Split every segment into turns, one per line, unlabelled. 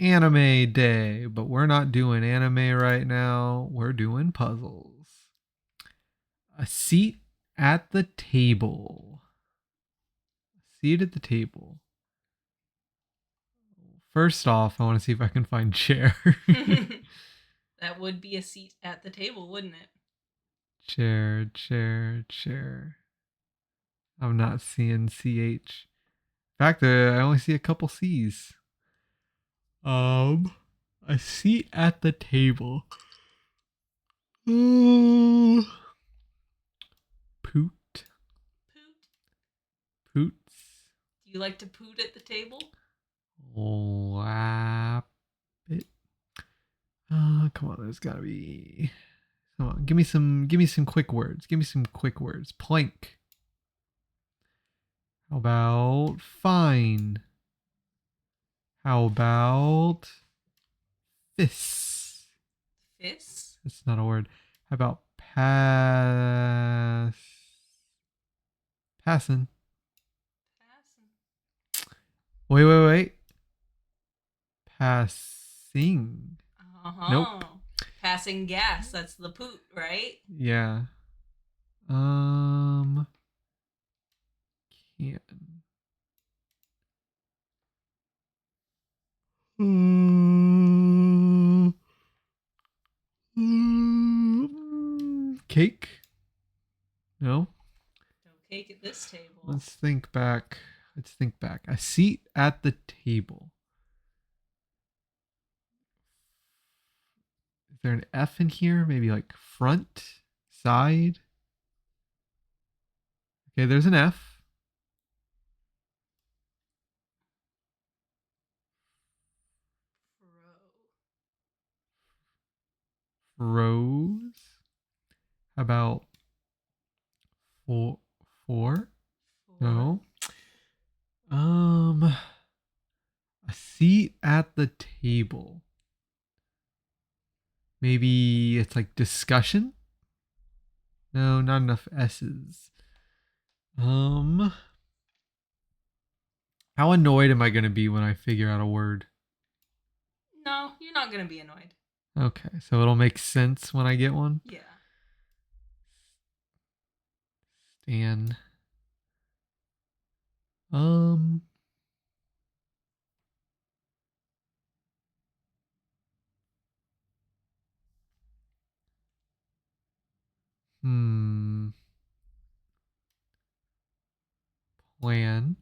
anime day, but we're not doing anime right now. We're doing puzzles. A seat at the table. Seat at the table. First off, I want to see if I can find chair.
That would be a seat at the table, wouldn't it?
Chair, chair, chair. I'm not seeing CH. In fact, I only see a couple C's. A seat at the table. Poot.
Poot.
Poots.
Do you like to poot at the table?
Lap it. Come on, there's gotta be. Come on, give me some quick words. Give me some quick words. Plank. How about fine? How about this?
Fist?
That's not a word. How about pass? Passing. Wait. Passing. Nope.
Passing gas. That's the poot, right?
Yeah. Can. Cake? No.
No cake at this table.
Let's think back. A seat at the table. Is there an F in here? Maybe like front, side. Okay, there's an F. Rose. How about four? No. A seat at the table. Maybe it's like discussion? No, not enough S's. How annoyed am I going to be when I figure out a word?
No, you're not going to be annoyed.
Okay, so it'll make sense when I get one?
Yeah.
Stan. Um. Plan.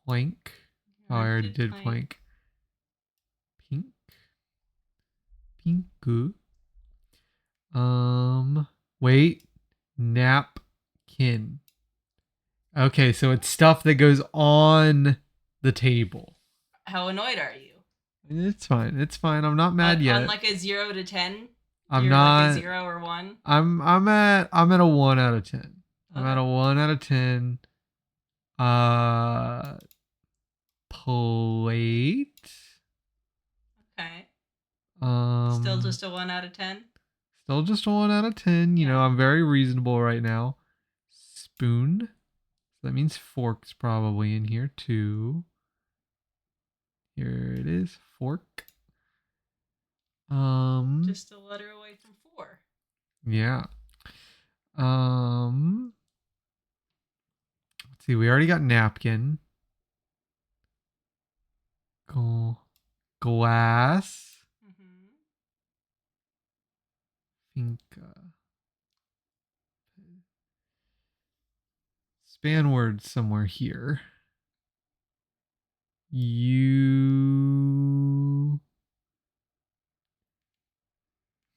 Plank. Oh, I already did plank. Pink. Pinku. Wait. Napkin. Okay, so it's stuff that goes on the table.
How annoyed are you?
It's fine. It's fine. I'm not mad yet.
On like a 0 to 10,
I'm
you're
not
like a 0 or 1.
I'm at a 1 out of 10. I'm at a 1 out of 10. Plate.
Okay.
Still
just a 1 out of 10.
Still just a 1 out of 10. You know, I'm very reasonable right now. Spoon. So that means forks probably in here too. Here it is. Fork.
Just a letter away from 4.
Yeah. Let's see. We already got napkin. Glass. Finca. Span words somewhere here. You.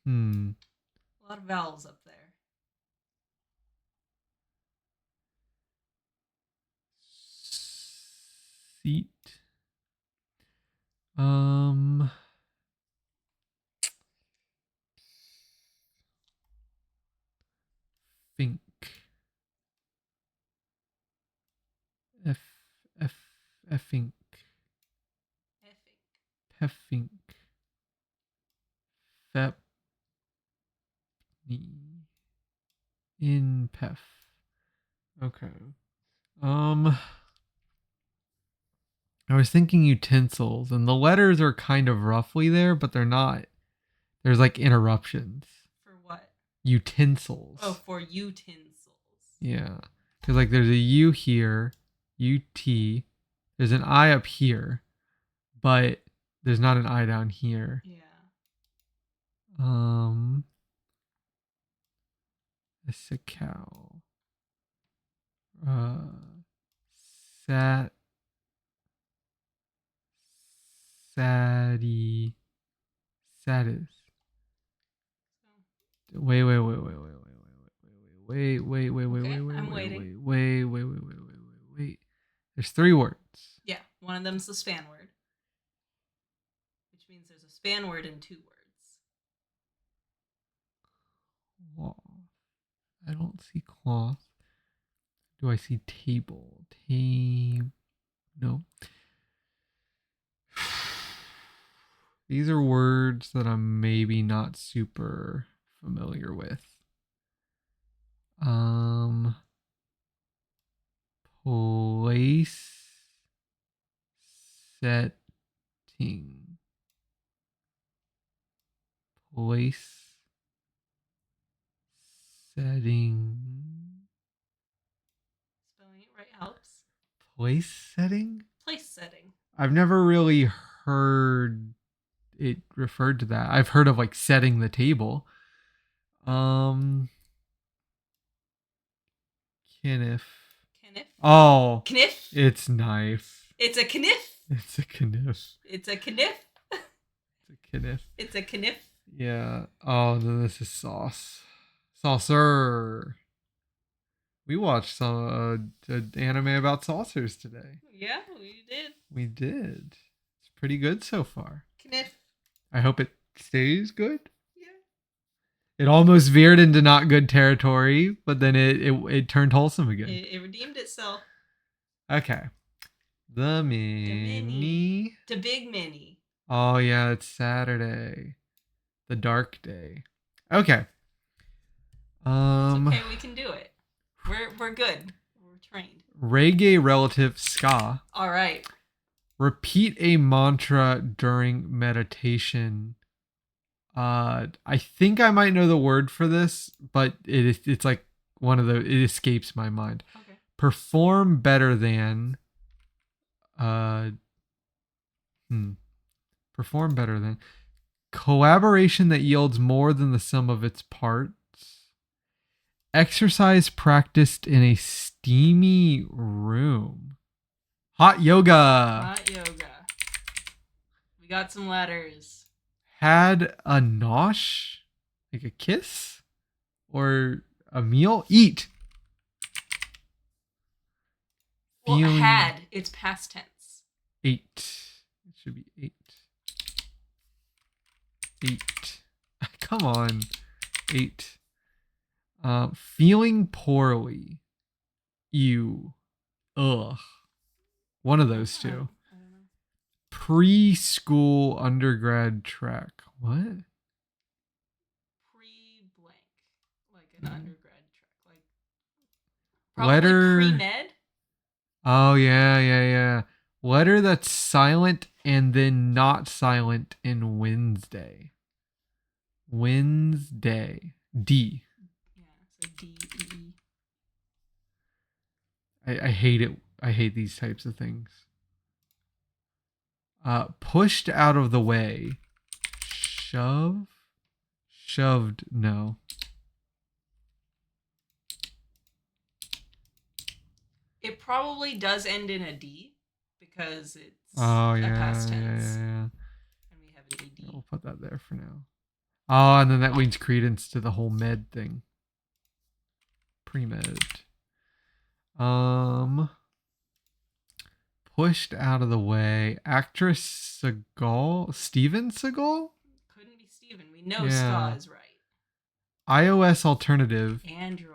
A lot of vowels up there.
Seat. Think. Effink. Peffink. Fep. In pef. Okay. I was thinking utensils, and the letters are kind of roughly there, but they're not. There's like interruptions.
For what?
Utensils.
Oh, for utensils.
Yeah. Because like there's a U here, UT. There's an I up here, but there's not an I down here.
Yeah.
It's a cow. Sat. Saddy. Satis. Wait.
I'm waiting.
Wait. There's 3 words.
Yeah, one of them's the span word, which means there's a span word and 2 words.
Cloth. I don't see cloth. Do I see table? No. These are words that I'm maybe not super familiar with. Place setting. Place setting.
Spelling it right helps.
Place setting?
Place setting.
I've never really heard it referred to that. I've heard of like setting the table. Kniff.
Kniff.
Oh.
Kniff.
It's knife.
It's a kniff.
It's a kniff.
It's a kniff.
It's a kniff.
It's a kniff.
Yeah. Oh, then this is sauce. Saucer. We watched some anime about saucers today.
Yeah, we did.
We did. It's pretty good so far.
Kniff.
I hope it stays good.
Yeah.
It almost veered into not good territory, but then it turned wholesome again.
It redeemed itself.
Okay. The mini.
The big mini.
Oh yeah, it's Saturday. The dark day. Okay.
It's okay, we can do it. We're good. We're trained.
Reggae relative ska.
All right.
Repeat a mantra during meditation. I think I might know the word for this, but it's like one of the, it escapes my mind.
Okay.
Perform better than. Perform better than. Collaboration that yields more than the sum of its parts. Exercise practiced in a steamy room. Hot yoga.
Hot yoga. We got some letters.
Had a nosh? Like a kiss? Or a meal? Eat.
Well, had. It's past tense.
8. It should be 8. 8. Come on. 8. Feeling poorly. Ew. Ugh. One of those two.
I don't know.
Preschool undergrad track. What?
Pre-blank. Like an undergrad track. Like probably
Letter.
pre-med?
Oh, yeah. Letter that's silent and then not silent in Wednesday. Wednesday. D.
Yeah, so D-E-E.
I hate it. I hate these types of things. Pushed out of the way. Shove? Shoved, no.
It probably does end in a D because it's
Oh,
a
yeah,
past tense.
yeah.
And we have an AD.
We'll put that there for now. Oh, and then that leads credence to the whole med thing. Pre-med. Pushed out of the way. Actress Seagal? Steven Seagal?
Couldn't be Steven. We know Ska is right.
iOS alternative.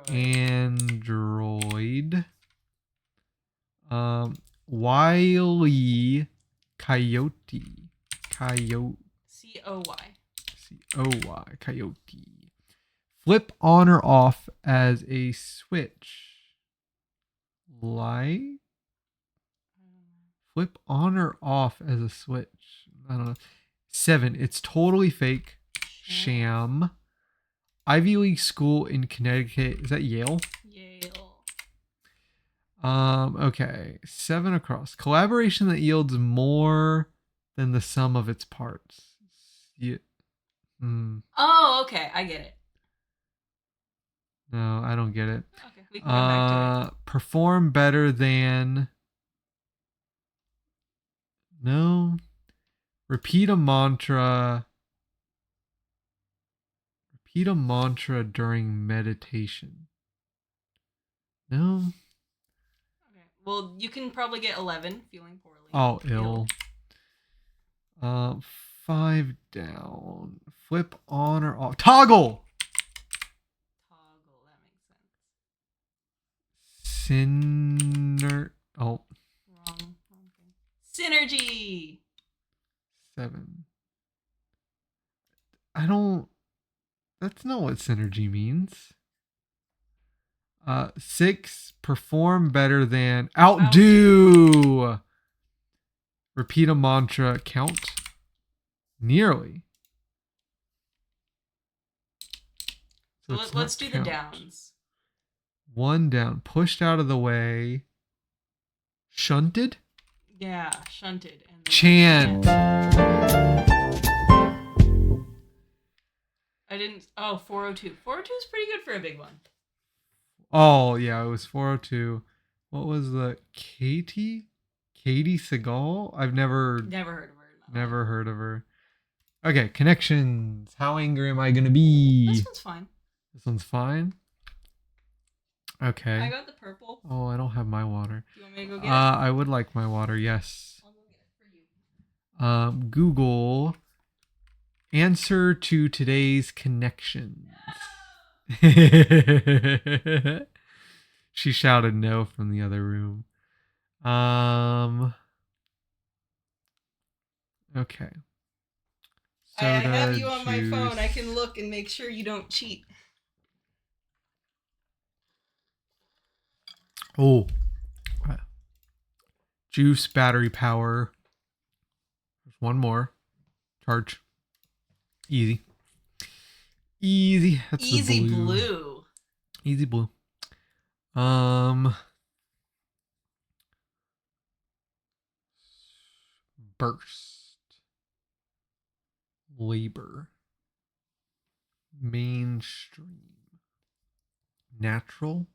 Android.
Wily Coyote.
C-O-Y.
C-O-Y. Coyote. Flip on or off as a switch. Light? Flip on or off as a switch. I don't know. 7. It's totally fake. Sham. Ivy League school in Connecticut. Is that Yale?
Yale.
Okay. 7 across. Collaboration that yields more than the sum of its parts. Yeah.
Oh, okay. I get it.
No, I don't get it.
Okay, we can come back to it.
Perform better than. No. Repeat a mantra. Repeat a mantra during meditation. No.
Okay. Well, you can probably get 11. Feeling poorly.
Oh, ill. 5 down. Flip on or off. Toggle.
Toggle. That makes sense.
Oh.
Wrong thing. Synergy.
7. I don't. That's not what synergy means. 6. Perform better than. Outdo. Repeat a mantra. Count. Nearly.
So let's do the downs.
1 down. Pushed out of the way. Shunted?
Yeah, shunted. And
Chant.
I didn't. Oh, 402. 402 is pretty good for a big one.
Oh, yeah, it was 402. What was the Katie? Katie Seagal? I've never
heard of her.
Never heard of her. Okay, connections. How angry am I going to be?
This one's fine.
This one's fine? Okay.
I got the purple.
Oh, I don't have my water.
Do you want me to go get it?
I would like my water, yes.
I'll go get it for you.
Google answer to today's connections. She shouted no from the other room. Okay.
I have you on my phone. I can look and make sure you don't cheat.
Oh. Juice, battery power. There's one more. Charge. Easy. Easy. That's
Easy
the blue.
blue.
Easy blue. Burst. Labor. Mainstream. Natural.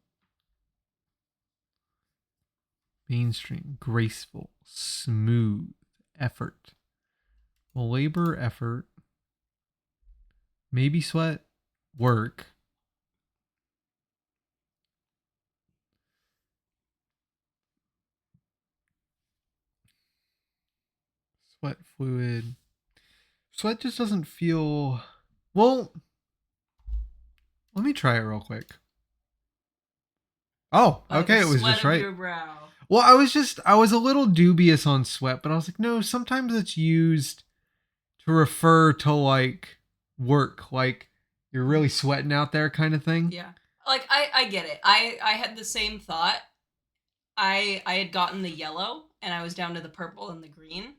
Mainstream. Graceful. Smooth. Effort. Well, labor, effort. Maybe sweat. Work. Sweat fluid. Sweat just doesn't feel. Well, let me try it real quick. Oh, okay, it was just right.
Your brow.
Well, I was a little dubious on sweat, but I was like, no, sometimes it's used to refer to like work, like you're really sweating out there kind of thing.
Yeah. Like I get it. I had the same thought. I had gotten the yellow and I was down to the purple and the green.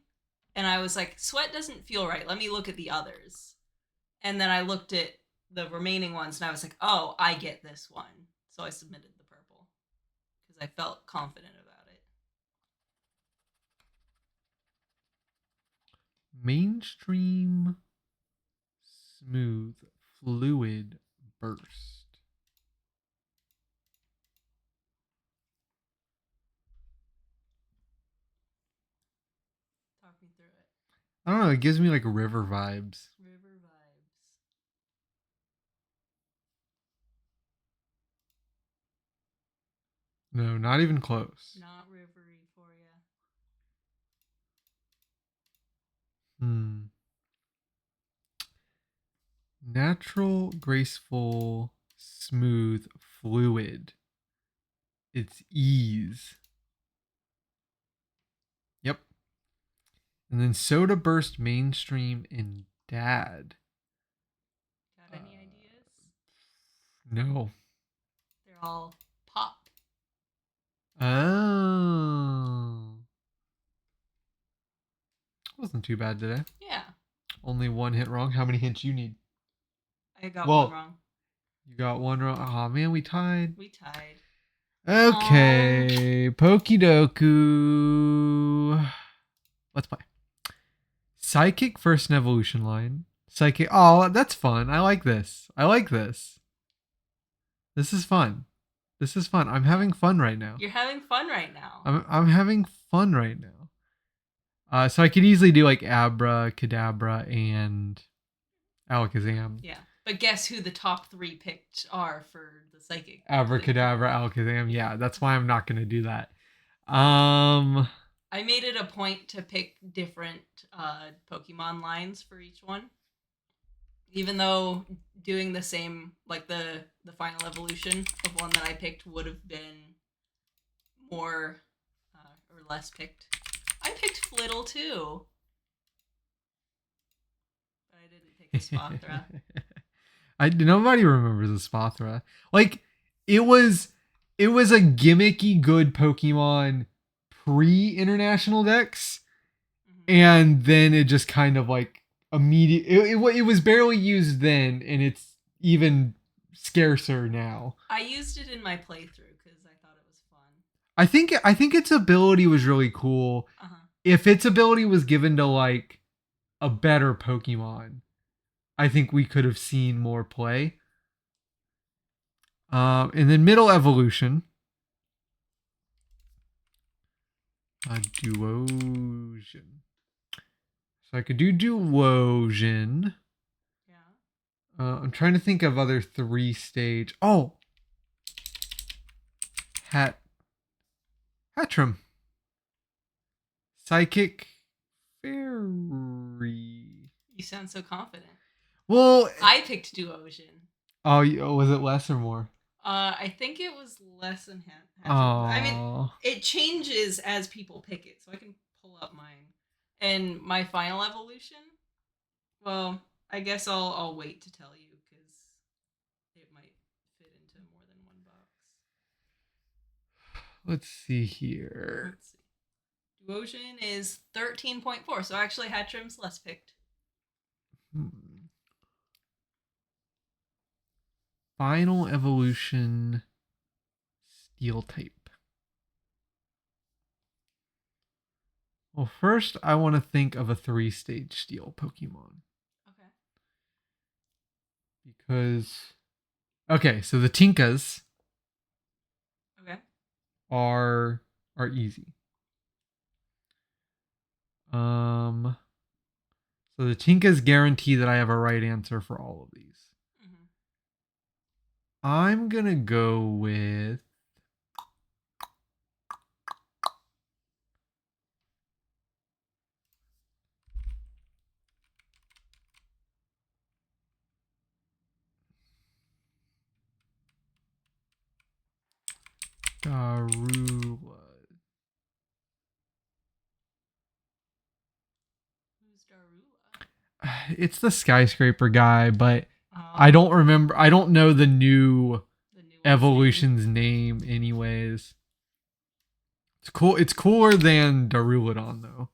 And I was like, sweat doesn't feel right. Let me look at the others. And then I looked at the remaining ones and I was like, oh, I get this one. So I submitted the purple because I felt confident about it.
Mainstream, smooth, fluid, burst.
Talk me through it.
I don't know. It gives me like river vibes.
River vibes.
No, not even close.
Not rivery for you.
Natural, graceful, smooth, fluid. It's ease. Yep. And then soda burst, mainstream, and dad.
Got any ideas?
No.
They're all pop.
Oh. Wasn't too bad today.
Yeah.
Only one hit wrong. How many hints you need?
I got
Well,
one wrong.
You got one wrong. Oh man, we tied.
We tied.
Okay, Pokey Doku. Let's play. Psychic first in evolution line. Psychic. Oh, that's fun. I like this. I like this. This is fun. This is fun. I'm having fun right now.
You're having fun right now.
I'm having fun right now. So I could easily do like Abra, Kadabra, and Alakazam.
Yeah. But guess who the top 3 picked are for the psychic?
Abracadabra, Alakazam. Yeah, that's why I'm not gonna do that.
I made it a point to pick different Pokemon lines for each one. Even though doing the same, like the final evolution of one that I picked would have been more or less picked. I picked Flittle too. But I didn't pick the Spothra.
Nobody remembers the Spothra. Like, it was a gimmicky good Pokemon pre-international decks, and then it just kind of like it was barely used then, and it's even scarcer now.
I used it in my playthrough because I thought it was fun.
I think its ability was really cool. If its ability was given to like a better Pokemon, I think we could have seen more play. And then middle evolution. A Duosion. So I could do Duosion.
Yeah.
I'm trying to think of other 3-stage. Oh! Hatchram. Psychic Fairy.
You sound so confident.
Well,
I picked Duosion.
Oh, was it less or more?
I think it was less than Hatchram.
Oh.
I mean, it changes as people pick it, so I can pull up mine. And my final evolution, well, I guess I'll wait to tell you because it might fit into more than one box.
Let's see here.
Let's see. Duosion is 13.4, so actually Hatchram's less picked.
Final evolution steel type. Well, first I want to think of a 3-stage steel Pokemon.
Okay.
Because so the Tinkas are easy. So the Tinkas guarantee that I have a right answer for all of these. I'm going to go with Darula.
Who's Darula?
It's the skyscraper guy, but I don't remember. I don't know the new evolution's name anyways. It's cool. It's cooler than Darulidon though.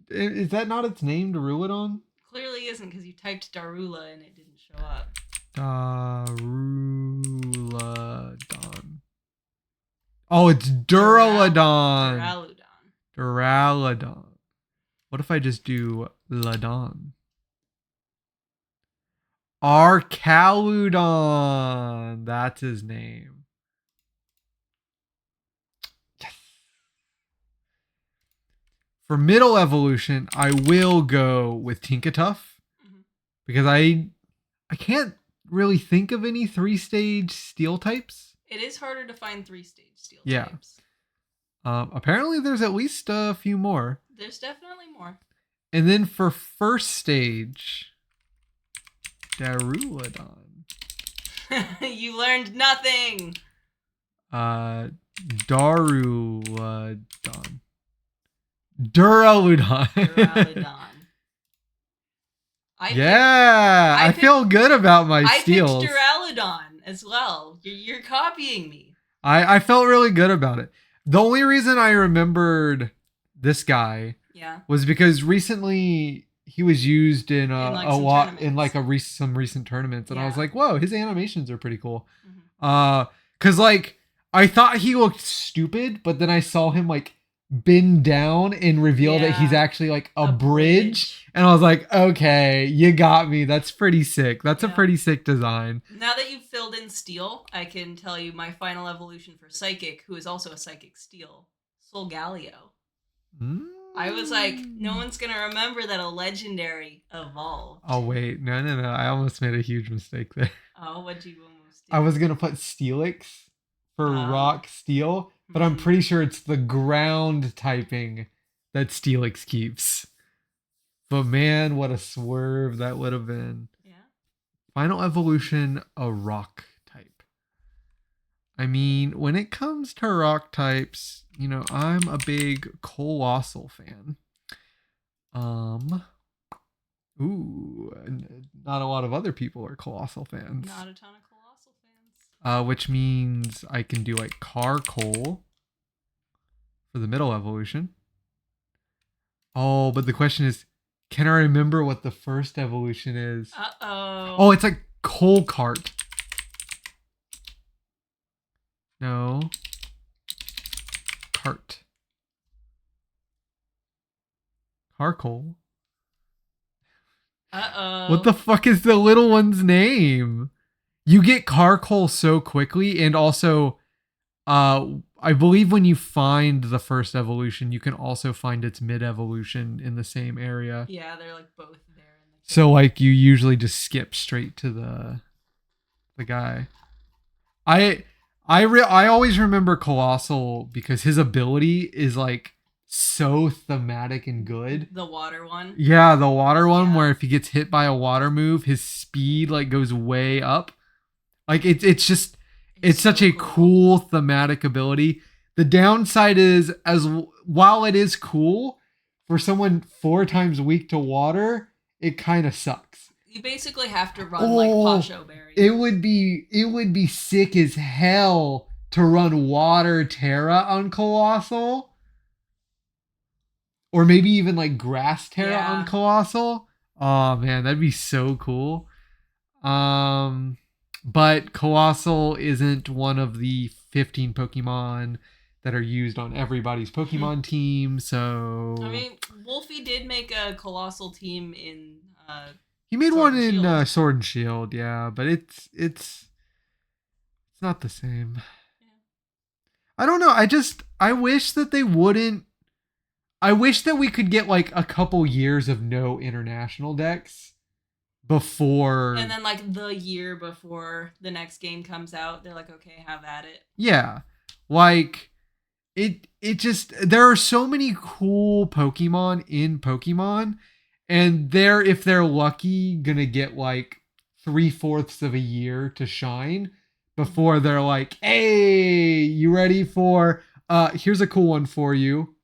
Is that not its name, Darulidon?
Clearly isn't because you typed Darula and it didn't show up.
Darulidon. Oh, it's Duraludon. Duraludon. What if I just do Ladon? Arcaludon. That's his name. Yes. For middle evolution, I will go with Tinkatuff. Because I can't really think of any 3-stage steel types.
It is harder to find 3-stage steel types.
Apparently there's at least a few more.
There's definitely more.
And then for first stage, Darulidon.
You learned nothing.
Daruludon. Duraludon.
Duraludon. I
feel good about my steals.
I picked Duraludon as well. You're copying me.
I felt really good about it. The only reason I remembered this guy
Yeah.
was because recently he was used in
In, like,
a
some
lot in like
tournaments.
some recent tournaments, and I was
Yeah.
like, whoa, his animations are pretty cool.
Mhm.
Cause like I thought he looked stupid, but then I saw him like bend down and reveal that he's
Yeah.
actually like a
A
bridge.
bridge.
And I was like, okay, you got me. That's pretty sick. That's a
Yeah.
pretty sick design.
Now that you've filled in Steel, I can tell you my final evolution for Psychic, who is also a Psychic Steel, Solgaleo. I was like, no one's gonna remember that a legendary evolved.
Oh wait, no. I almost made a huge mistake there.
Oh, what'd you almost do?
I was gonna put Steelix for rock steel, but I'm
Mhm.
pretty sure it's the ground typing that Steelix keeps. But man, what a swerve that would have been.
Yeah.
Final evolution, a rock type. I mean, when it comes to rock types, I'm a big Colossal fan. Ooh, not a lot of other people are Colossal fans.
Not a ton of Colossal fans.
Which means I can do like Carcoal for the middle evolution. Oh, but the question is, can I remember what the first evolution is?
Uh-oh.
Oh, it's like Coal Cart. No. Cart. Carcoal.
Uh-oh.
What the fuck is the little one's name? You get Carcoal so quickly, and also, I believe when you find the first evolution, you can also find its mid evolution in the same area.
Yeah, they're like both there.
So like you usually just skip straight to the guy. I always remember Colossal because his ability is like so thematic and good.
The water one.
Yeah, the water one,
Yeah.
where if he gets hit by a water move, his speed like goes way up. Like it's just it's
so
such a cool thematic ability. The downside is, as while it is cool for someone 4 times weak to water, it kind of sucks.
You basically have to run like Pasho Berry.
It would be sick as hell to run Water Terra on Colossal. Or maybe even like Grass Terra on Colossal. Oh man, that'd be so cool. But Colossal isn't one of the 15 Pokemon that are used on everybody's Pokemon team, so
I mean, Wolfie did make a Colossal team in
he made
Sword
one
and
in
Shield.
Sword and Shield, yeah, but it's not the same.
Yeah.
I don't know. I wish that they wouldn't. I wish that we could get like a couple years of no international decks before.
And then like the year before the next game comes out, they're like, okay, have at it.
Yeah. Like it just, there are so many cool Pokemon in Pokemon, and they're, if they're lucky, gonna get like 3/4 of a year to shine before they're like, hey, you ready for here's a cool one for you.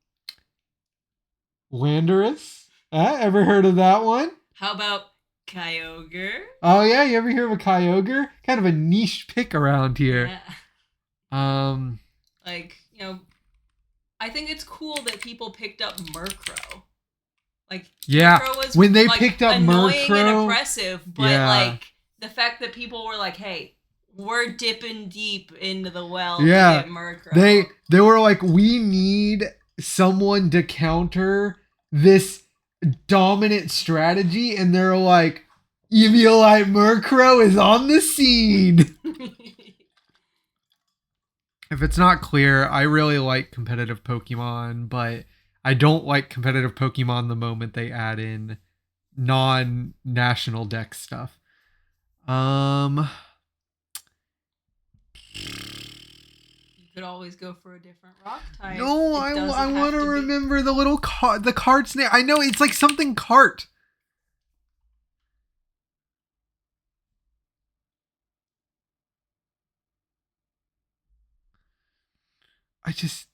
Landorus? Ever heard of that one?
How about Kyogre?
Oh yeah, you ever hear of a Kyogre? Kind of a niche pick around here.
Yeah. Like, I think it's cool that people picked up Murkrow. Like,
yeah,
Murkrow was
when they
like,
picked up
annoying
Murkrow
and oppressive, but like the fact that people were like, hey, we're dipping deep into the well to get Murkrow.
They were like, we need someone to counter this dominant strategy, and they're like, Eviolite Murkrow is on the scene. If it's not clear, I really like competitive Pokemon, but I don't like competitive Pokemon the moment they add in non-national deck stuff. You
could always go for a different rock type.
No, I want to remember the little the cart's name. I know it's like something cart. I just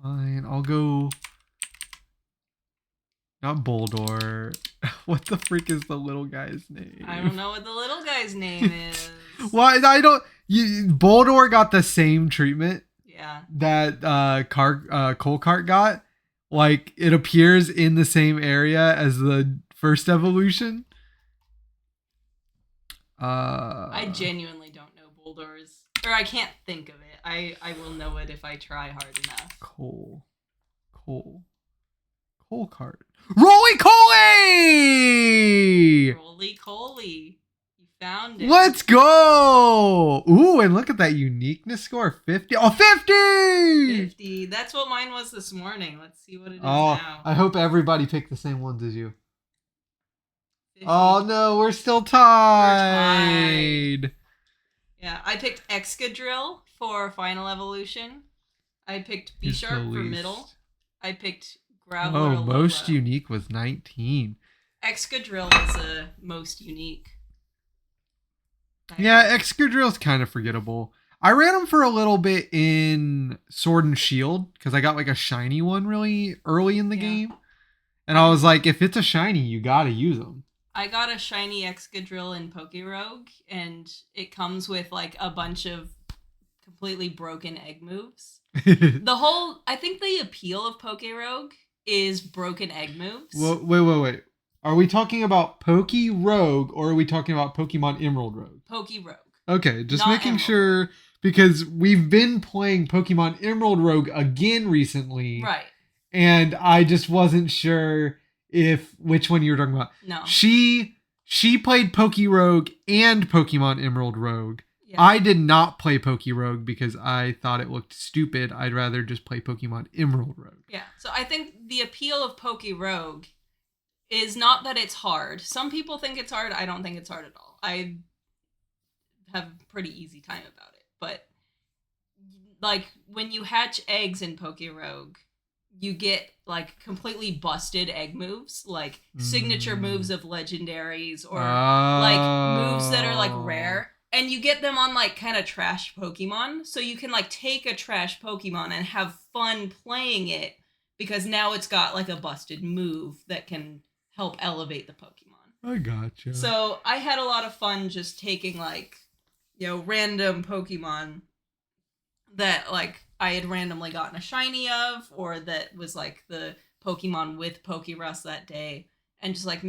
fine. I'll go. Not Boldor. What the freak is the little guy's name?
I don't know what the little guy's name is.
Why I don't. Boldor got the same treatment.
Yeah.
that coal cart got, like it appears in the same area as the first evolution.
I genuinely don't know Boulders. Or I can't think of it. I will know it if I try hard enough.
Coal cart. Roly Coly!
Roly Coly. You found it.
Let's go! Ooh, and look at that uniqueness score. 50. Oh, 50!
50. That's what mine was this morning. Let's see what it is
Oh,
now.
I hope everybody picked the same ones as you.
50.
Oh no, we're still tied.
Yeah, I picked Excadrill for Final Evolution. I picked B
Who's
Sharp
the
for
least?
middle. I picked Graveler.
Oh, most unique was 19.
Excadrill was the most unique.
Yeah, Excadrill's kind of forgettable. I ran him for a little bit in Sword and Shield because I got like a shiny one really early in the game. And I was like, if it's a shiny, you gotta use them.
I got a shiny Excadrill in Pokerogue, and it comes with like a bunch of completely broken egg moves. I think the appeal of Pokerogue is broken egg moves.
Well, wait. Are we talking about Pokerogue or are we talking about Pokemon Emerald Rogue?
Pokerogue.
Okay, just
Not
making
Emerald
sure
Rogue.
because we've been playing Pokemon Emerald Rogue again recently.
Right.
And I just wasn't sure which one you were talking about.
No.
She played Pokerogue and Pokemon Emerald Rogue.
Yeah.
I did not play Pokerogue because I thought it looked stupid. I'd rather just play Pokemon Emerald Rogue.
Yeah. So I think the appeal of Pokerogue is not that it's hard. Some people think it's hard. I don't think it's hard at all. I have a pretty easy time about it. But like when you hatch eggs in Pokerogue, you get like completely busted egg moves, like signature moves of legendaries or like moves that are like rare. And you get them on like kind of trash Pokemon. So you can like take a trash Pokemon and have fun playing it because now it's got like a busted move that can help elevate the Pokemon.
I gotcha.
So I had a lot of fun just taking like, random Pokemon that like I had randomly gotten a shiny of, or that was like the Pokemon with Pokerust that day, and just like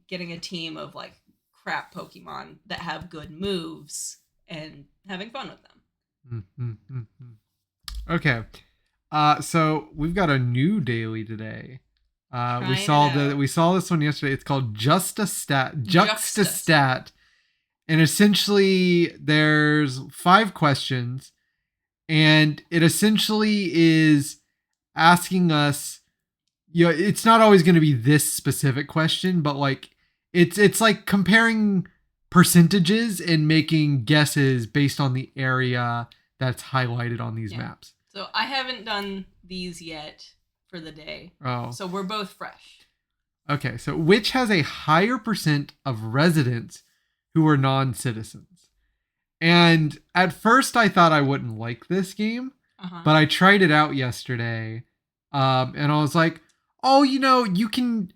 getting a team of like crap Pokemon that have good moves and having fun with them.
Okay. So we've got a new daily today. We saw this one yesterday. It's called Juxtastat. And essentially there's 5 questions, and it essentially is asking us, it's not always going to be this specific question, but like it's like comparing percentages and making guesses based on the area that's highlighted on these maps.
So I haven't done these yet for the day.
Oh.
So we're both fresh.
Okay, so which has a higher percent of residents who are non-citizens? And at first I thought I wouldn't like this game, but I tried it out yesterday. And I was like, oh, you can,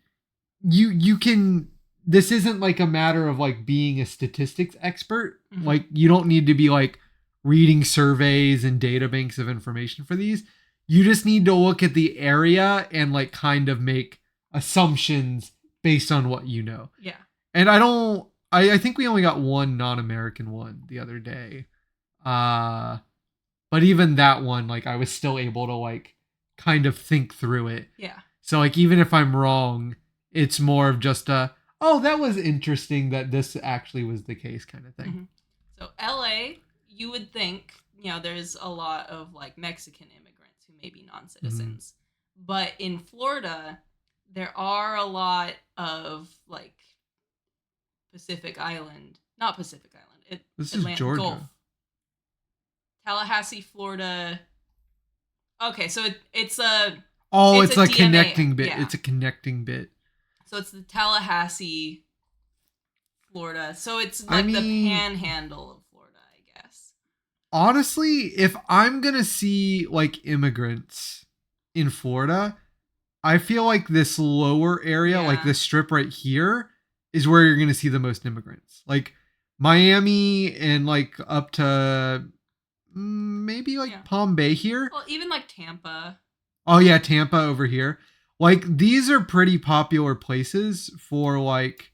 this isn't like a matter of like being a statistics expert. Like you don't need to be like reading surveys and data banks of information for these. You just need to look at the area and like kind of make assumptions based on what you know.
Yeah.
And I think we only got one non-American one the other day. But even that one, like I was still able to like kind of think through it.
Yeah.
So like even if I'm wrong, it's more of just oh, that was interesting that this actually was the case kind of thing.
So LA, you would think, there's a lot of like Mexican immigrants who may be non-citizens. But in Florida, there are a lot of like not Pacific Island.
This is Georgia.
Gulf. Tallahassee, Florida. Okay, so it's a DMA.
Connecting bit.
Yeah.
It's a connecting bit.
So it's the Tallahassee, Florida. So it's like the panhandle of Florida, I guess.
Honestly, if I'm going to see like immigrants in Florida, I feel like this lower area, like this strip right here, is where you're going to see the most immigrants. Like Miami and like up to maybe like
Yeah.
Palm Bay here.
Well, even like Tampa.
Oh yeah, Tampa over here. Like these are pretty popular places for like,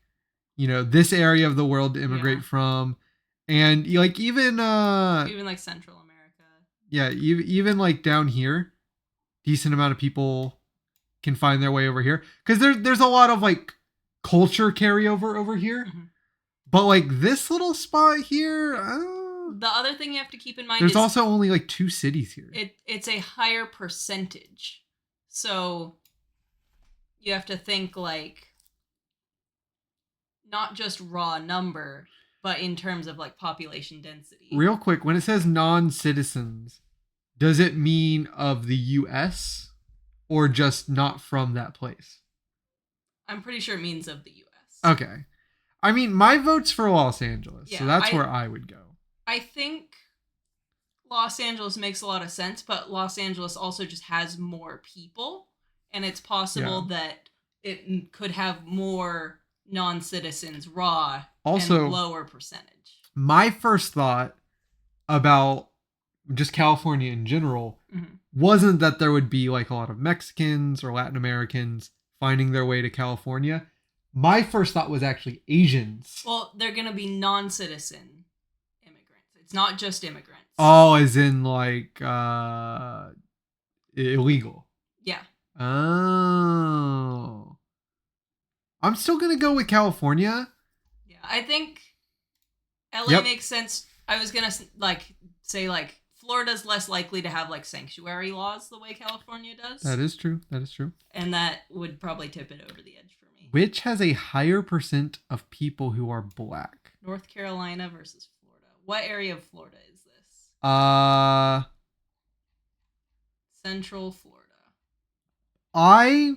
this area of the world to
Yeah.
immigrate from. And like
Even like Central America.
yeah, even like down here, decent amount of people can find their way over here cuz there's a lot of like culture carryover over here.
Mhm.
But like this little spot here,
The other thing you have to keep in mind
there's
is
also only like 2 cities here.
it's a higher percentage. So you have to think like not just raw number, but in terms of like population density.
Real quick, when it says non-citizens, does it mean of the US or just not from that place?
I'm pretty sure it means of the US.
Okay. I mean, my vote's for Los Angeles, so
Yeah,
that's where I would go.
I think Los Angeles makes a lot of sense, but Los Angeles also just has more people, and it's possible that it could have more non-citizens raw
Also,
and lower percentage.
my first thought about just California in general wasn't that there would be like a lot of Mexicans or Latin Americans finding their way to California. My first thought was actually Asians.
Well, they're going to be non-citizen immigrants. It's not just immigrants.
Oh, as in like illegal.
Yeah.
Oh. I'm still going to go with California.
Yeah, I think LA makes sense. I was going to like say like Florida's less likely to have like sanctuary laws the way California does.
That is true. That is true.
And that would probably tip it over the edge for me.
Which has a higher percent of people who are black?
North Carolina versus Florida. What area of Florida is this? Central Florida.
I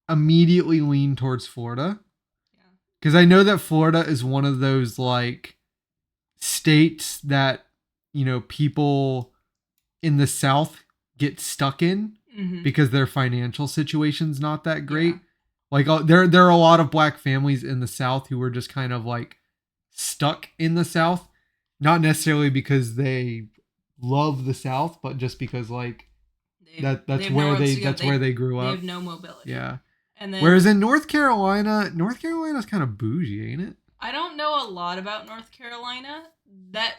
immediately lean towards Florida.
Yeah.
Because I know that Florida is one of those like states that, people in the South get stuck in because their financial situation's not that great.
Yeah.
Like there are a lot of black families in the South who are just kind of like stuck in the South, not necessarily because they love the South, but just because like that's where they grew up.
They have no mobility.
Yeah.
And then,
whereas in North Carolina's kind of bougie, ain't it?
I don't know a lot about North Carolina. That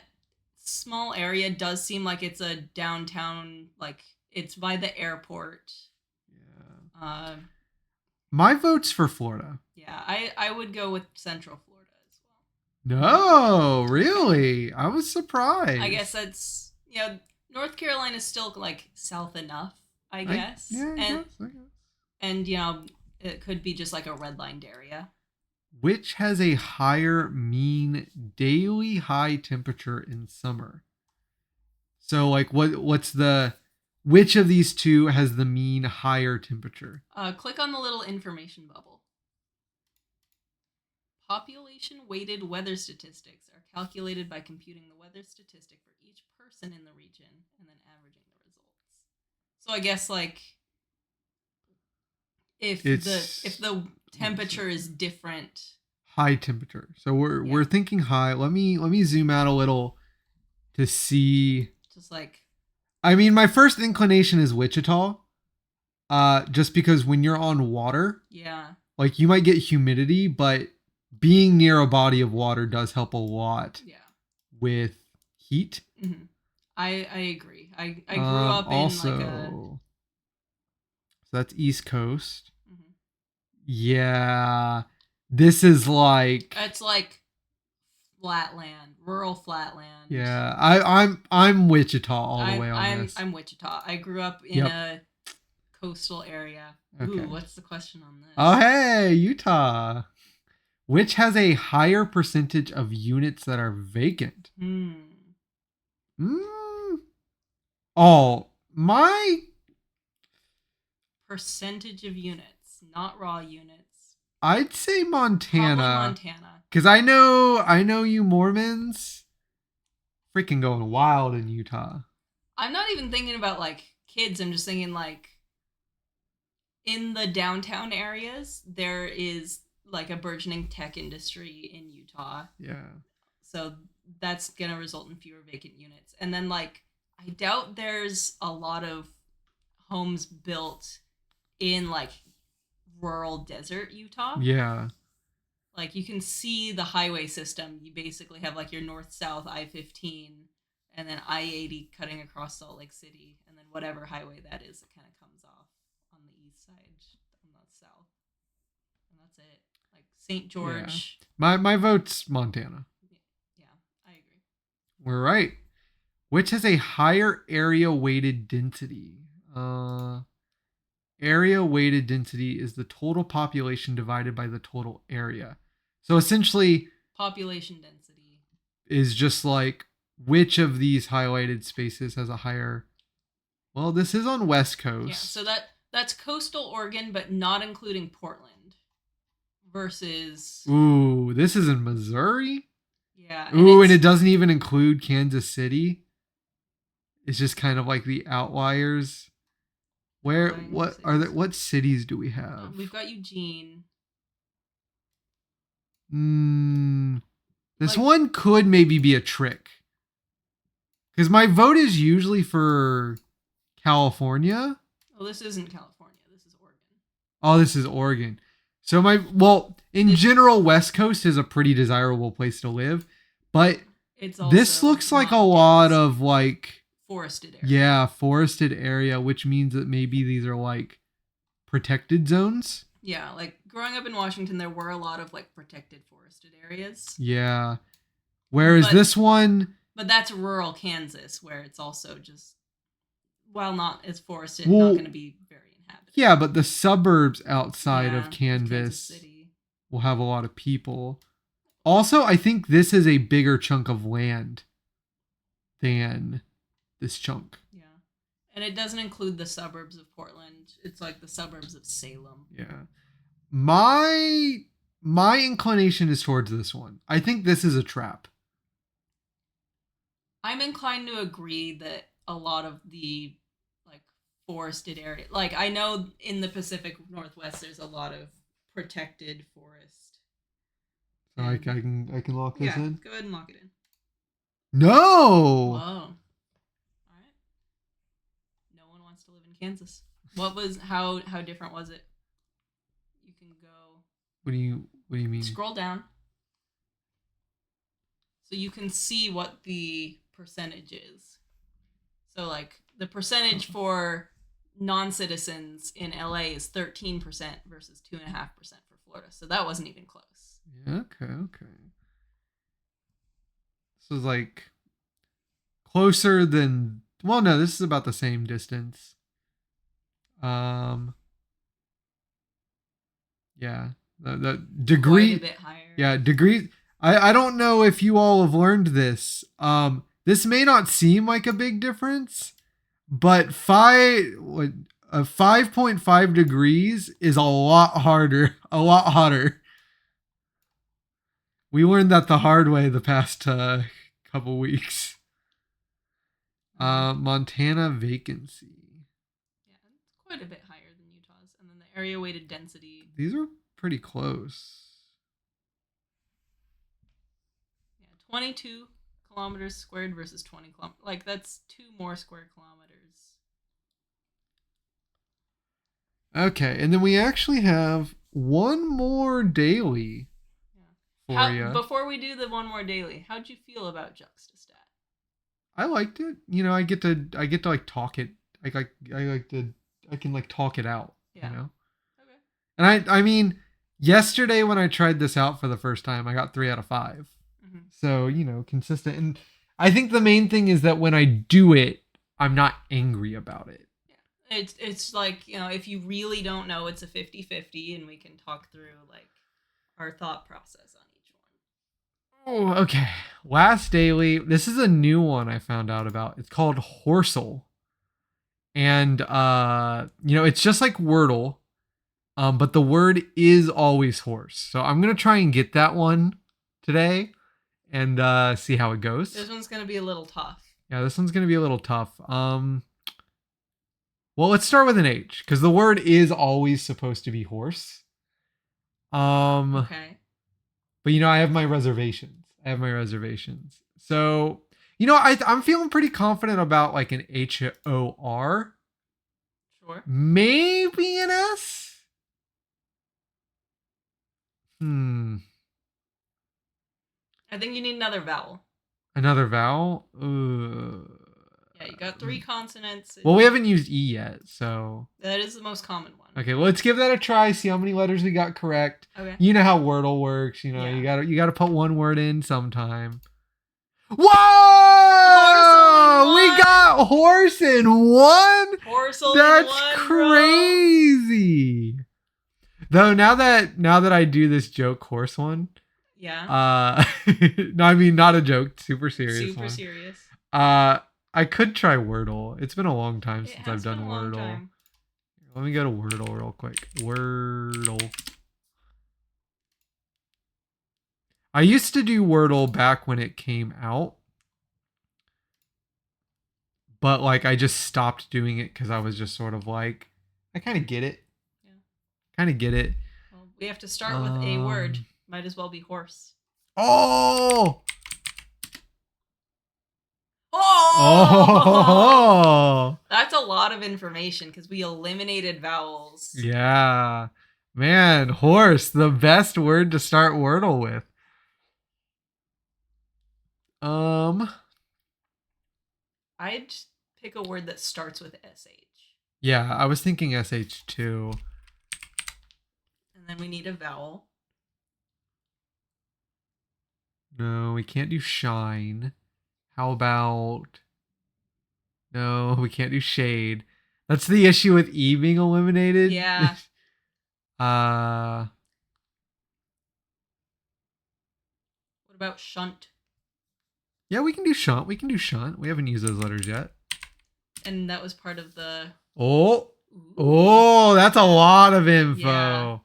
small area does seem like it's a downtown, like it's by the airport.
Yeah. My vote's for Florida.
Yeah, I would go with Central Florida as well.
No, really? I was surprised.
I guess that's, North Carolina's still like south enough, I guess.
I guess.
And it could be just like a redlined area.
Which has a higher mean daily high temperature in summer? So like which of these two has the mean higher temperature?
Click on the little information bubble. Population weighted weather statistics are calculated by computing the weather statistic for each person in the region and then averaging the results. So I guess like if the temperature is different,
high temperature. So we're thinking high. Let me zoom out a little to see.
Just like,
I mean, my first inclination is Wichita. Just because when you're on water, like you might get humidity, but being near a body of water does help a lot. With heat.
Mm-hmm. I agree. I grew up
also,
in like a.
So that's East Coast. Mm-hmm. Yeah, this is like.
It's like flatland, rural flatland.
Yeah, I'm Wichita all the way on this.
I'm Wichita. I grew up in a coastal area. Okay. Ooh, what's the question on this?
Oh, hey, Utah. Which has a higher percentage of units that are vacant? Oh, my
percentage of units, not raw units.
I'd say Montana.
Probably Montana.
Because I know you Mormons freaking going wild in Utah.
I'm not even thinking about like kids. I'm just thinking like in the downtown areas, there is like a burgeoning tech industry in Utah.
Yeah.
So that's going to result in fewer vacant units. And then like I doubt there's a lot of homes built in like rural desert Utah.
Yeah.
Like you can see the highway system. You basically have like your north south I-15 and then I-80 cutting across Salt Lake City and then whatever highway that is that kind of comes off on the east side on the south. And that's it. Like St.
Yeah.
George.
My vote's Montana.
Yeah, I agree.
We're right. Which has a higher area weighted density? Area weighted density is the total population divided by the total area. So essentially,
Population density.
is just like which of these highlighted spaces has a higher. Well, this is on West Coast.
Yeah, so that's coastal Oregon, but not including Portland. Versus.
Ooh, this is in Missouri.
Yeah.
Ooh, and it doesn't even include Kansas City. It's just kind of like the outliers. Where what are there? What cities do we have?
We've got Eugene.
This one could maybe be a trick. Because my vote is usually for California.
Oh, this isn't California. This is Oregon.
Oh, this is Oregon. So in general, West Coast is a pretty desirable place to live, but this looks like a lot of like
forested area.
Yeah, forested area, which means that maybe these are like protected zones.
Yeah, like growing up in Washington, there were a lot of like protected forested areas.
Yeah. Whereas this one.
But that's rural Kansas, where it's also just, while not as forested, not going to be very inhabited.
Yeah, but the suburbs outside of Kansas City will have a lot of people. Also, I think this is a bigger chunk of land than this chunk.
Yeah. And it doesn't include the suburbs of Portland. It's like the suburbs of Salem.
Yeah. My inclination is towards this one. I think this is a trap.
I'm inclined to agree that a lot of the like forested area, like I know in the Pacific Northwest there's a lot of protected forest.
So I can lock this in?
Go ahead and lock it in.
No.
Whoa. All right. No one wants to live in Kansas. How different was it? You can go.
What do you mean?
Scroll down. So you can see what the percentage is. So like the percentage for non-citizens in LA is 13% versus 2.5% for Florida. So that wasn't even close.
Yeah, okay. This is like closer than, well, no, this is about the same distance. Yeah, the degree,
quite a bit higher.
Yeah, degrees. I don't know if you all have learned this. This may not seem like a big difference, but 5.5 degrees is a lot hotter. We learned that the hard way the past couple weeks. Montana vacancy.
Yeah, it's quite a bit higher than Utah's. And then the area weighted density.
These are pretty close.
22 kilometers squared versus 20 kilometers. Like, that's 2 more square kilometers.
Okay, and then we actually have one more daily for you.
Before we do the one more daily, how'd you feel about Juxtastat?
I liked it. You know, I get to like talk it. I can like talk it out.
Yeah.
You know.
Okay.
And I mean, yesterday when I tried this out for the first time, I got 3 out of 5. Mm-hmm. So, you know, consistent. And I think the main thing is that when I do it, I'm not angry about it.
Yeah. It's like, you know, if you really don't know, it's a 50-50 and we can talk through like our thought process on each one.
Oh, okay. Last daily. This is a new one I found out about. It's called Horsel. And you know, it's just like Wordle. But the word is always horse. So I'm gonna try and get that one today and see how it goes.
This one's gonna be a little tough.
Yeah, this one's gonna be a little tough. Well, let's start with an H, because the word is always supposed to be horse.
Okay.
But you know, I have my reservations. So You know, I'm feeling pretty confident about like an HOR.
Sure.
Maybe an S? Hmm.
I think you need another vowel.
Another vowel?
Yeah, you got 3 consonants.
Well, we haven't used E yet, so.
That is the most common one.
Okay, well, let's give that a try. See how many letters we got correct.
Okay.
You know how Wordle works. You know,
Yeah.
you gotta put one word in sometime. Whoa! We got horse in one.
Horsel
That's
in one,
crazy.
bro.
Though now that I do this joke horse one,
Yeah.
no, I mean not a joke, super serious.
Super serious.
I could try Wordle. It's been a long time
It
since
has
I've done
been a long
Wordle.
time.
Let me go to Wordle real quick. Wordle. I used to do Wordle back when it came out. But like I just stopped doing it because I was just sort of like, I kind of get it.
Yeah.
Kind of get it.
Well, we have to start with a word. Might as well be horse.
Oh!
Oh! That's a lot of information because we eliminated vowels.
Yeah. Man, horse, the best word to start Wordle with.
I'd pick a word that starts with SH.
Yeah, I was thinking SH too.
And then we need a vowel.
No, we can't do shine. How about... No, we can't do shade. That's the issue with E being eliminated.
Yeah.
What
about shunt?
Yeah, we can do shunt. We can do shunt. We haven't used those letters yet.
And that was part of the...
Oh.
Ooh.
Oh, that's a lot of info.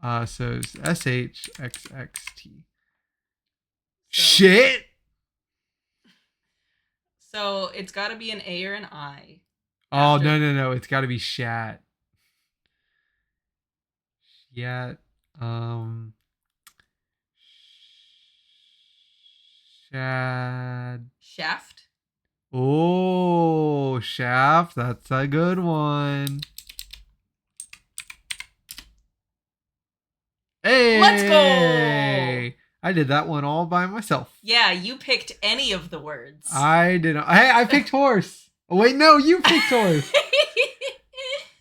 Yeah.
So it's SHXXT.
So,
Shit.
So it's got to be an A or an I.
Oh, no. It's got to be shat. Shat. Shad.
Shaft.
Oh, shaft. That's a good one. Hey!
Let's go!
I did that one all by myself.
Yeah, you picked any of the words.
I did. Hey, I picked horse. Oh, wait, no, you picked horse.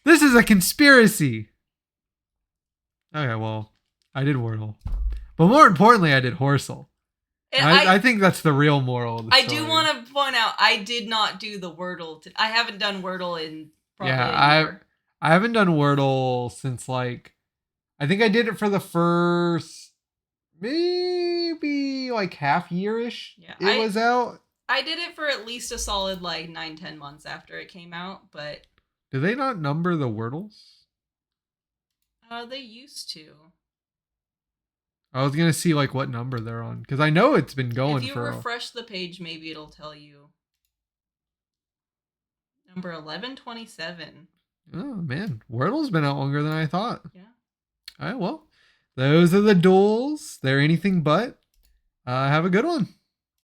This is a conspiracy. Okay, well, I did Wordle. But more importantly, I did Horsel. I think that's the real moral of the story.
I do want to point out, I did not do the Wordle. I haven't done Wordle in probably a year.
I haven't done Wordle since like, I think I did it for the first maybe like half year-ish. Yeah, it was out.
I did it for at least a solid like 9-10 months after it came out, but...
Do they not number the Wordles?
They used to.
I was gonna see like what number they're on because I know it's been going for.
If you refresh the page, maybe it'll tell you. Number 1127.
Oh man, Wordle's been out longer than I thought.
Yeah.
All right, well, those are the duels. They're anything but. Have a good one.